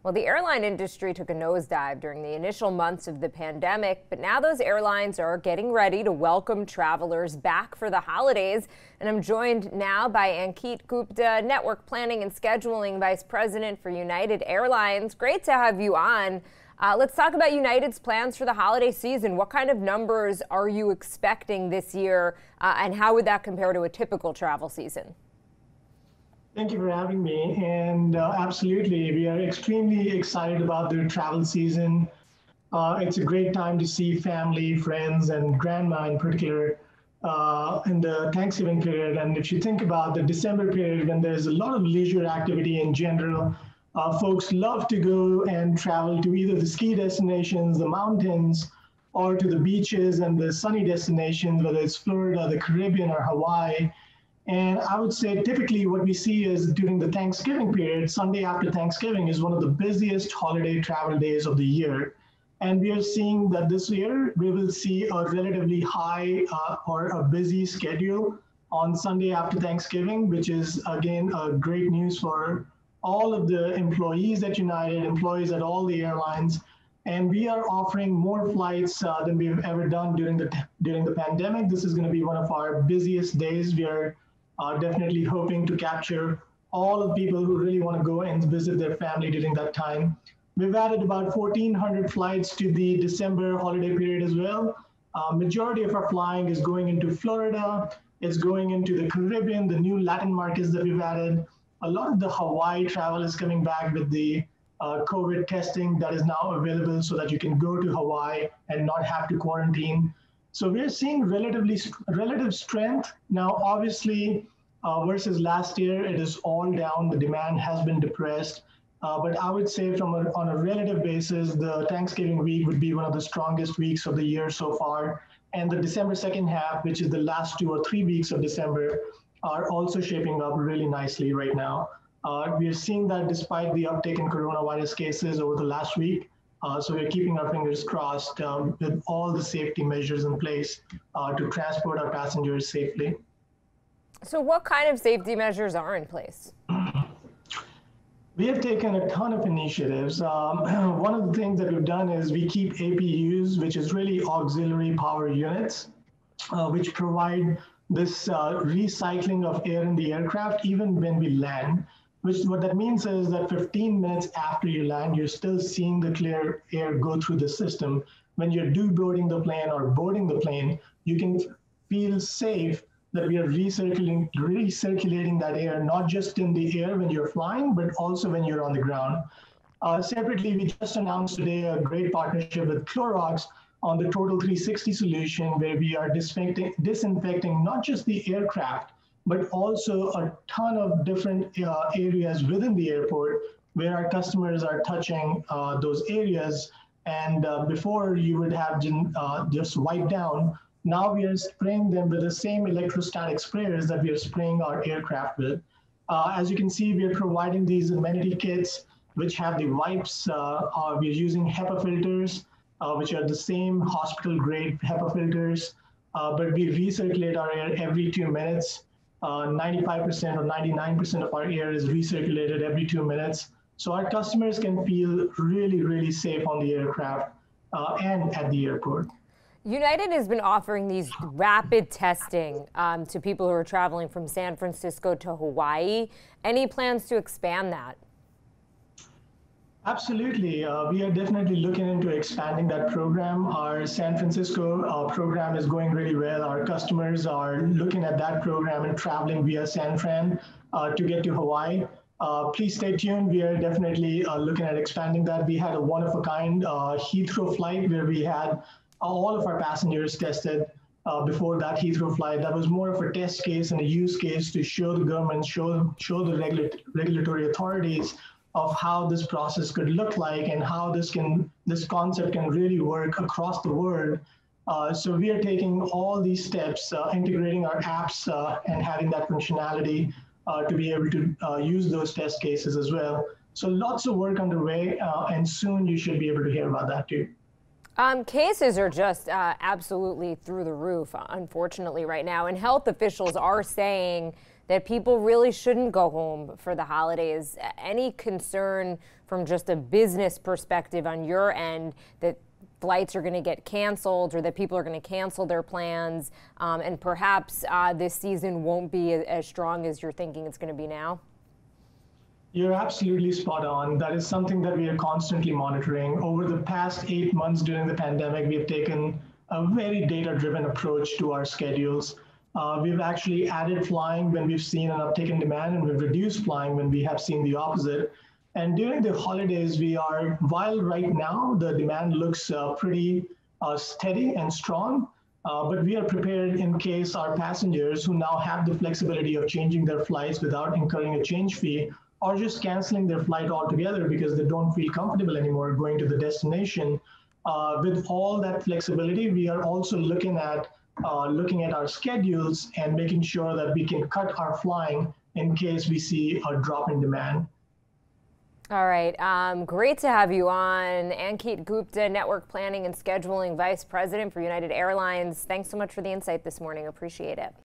Well, the airline industry took a nosedive during the initial months of the pandemic, but now those airlines are getting ready to welcome travelers back for the holidays. And I'm joined now by Ankit Gupta, Network Planning and Scheduling Vice President for United Airlines. Great to have you on. Let's talk about United's plans for the holiday season. What kind of numbers are you expecting this year, and how would that compare to a typical travel season? Thank you for having me. And absolutely, we are extremely excited about the travel season. It's a great time to see family, friends, and grandma in particular in the Thanksgiving period. And if you think about the December period, when there's a lot of leisure activity in general, folks love to go and travel to either the ski destinations, the mountains, or to the beaches and the sunny destinations, whether it's Florida, the Caribbean, or Hawaii. And I would say typically what we see is during the Thanksgiving period, Sunday after Thanksgiving is one of the busiest holiday travel days of the year. And we are seeing that this year we will see a relatively high or a busy schedule on Sunday after Thanksgiving, which is again great news for all of the employees at United, employees at all the airlines. And we are offering more flights than we've ever done during the pandemic. This is going to be one of our busiest days. We are definitely hoping to capture all of the people who really want to go and visit their family during that time. We've added about 1,400 flights to the December holiday period as well. Majority of our flying is going into Florida. It's going into the Caribbean, the new Latin markets that we've added. A lot of the Hawaii travel is coming back with the COVID testing that is now available so that you can go to Hawaii and not have to quarantine. So we're seeing relative strength. Now, obviously, versus last year, it is all down. The demand has been depressed. But I would say on a relative basis, the Thanksgiving week would be one of the strongest weeks of the year so far. And the December second half, which is the last 2 or 3 weeks of December, are also shaping up really nicely right now. We are seeing that despite the uptick in coronavirus cases over the last week. So we're keeping our fingers crossed with all the safety measures in place to transport our passengers safely. So what kind of safety measures are in place? We have taken a ton of initiatives. One of the things that we've done is we keep APUs, which is really auxiliary power units, which provide this recycling of air in the aircraft even when we land. What that means is that 15 minutes after you land, you're still seeing the clear air go through the system. When you're deboarding the plane or boarding the plane, you can feel safe that we are recirculating that air, not just in the air when you're flying, but also when you're on the ground. Separately, we just announced today a great partnership with Clorox on the Total 360 solution, where we are disinfecting not just the aircraft, but also a ton of different areas within the airport where our customers are touching those areas. And before you would have just wipe down, now we are spraying them with the same electrostatic sprayers that we are spraying our aircraft with. As you can see, we are providing these amenity kits, which have the wipes. We're using HEPA filters, which are the same hospital-grade HEPA filters, but we recirculate our air every 2 minutes. 95% or 99% of our air is recirculated every 2 minutes. So our customers can feel really, really safe on the aircraft and at the airport. United has been offering these rapid testing to people who are traveling from San Francisco to Hawaii. Any plans to expand that? Absolutely. We are definitely looking into expanding that program. Our San Francisco program is going really well. Our customers are looking at that program and traveling via San Fran to get to Hawaii. Please stay tuned. We are definitely looking at expanding that. We had a one-of-a-kind Heathrow flight where we had all of our passengers tested before that Heathrow flight. That was more of a test case and a use case to show the government, show the regulatory authorities of how this process could look like and how this concept can really work across the world. So we are taking all these steps, integrating our apps and having that functionality to be able to use those test cases as well. So lots of work underway, and soon you should be able to hear about that too. Cases are just absolutely through the roof, unfortunately, right now. And health officials are saying that people really shouldn't go home for the holidays. Any concern from just a business perspective on your end that flights are going to get canceled or that people are going to cancel their plans and perhaps this season won't be as strong as you're thinking it's going to be now? You're absolutely spot on. That is something that we are constantly monitoring. Over the past 8 months during the pandemic, we have taken a very data-driven approach to our schedules. We've actually added flying when we've seen an uptick in demand, and we've reduced flying when we have seen the opposite. And during the holidays, while right now the demand looks pretty steady and strong, but we are prepared in case our passengers who now have the flexibility of changing their flights without incurring a change fee or just canceling their flight altogether because they don't feel comfortable anymore going to the destination. With all that flexibility, we are also looking at our schedules and making sure that we can cut our flying in case we see a drop in demand. All right. Great to have you on. Ankit Gupta, Network Planning and Scheduling Vice President for United Airlines. Thanks so much for the insight this morning. Appreciate it.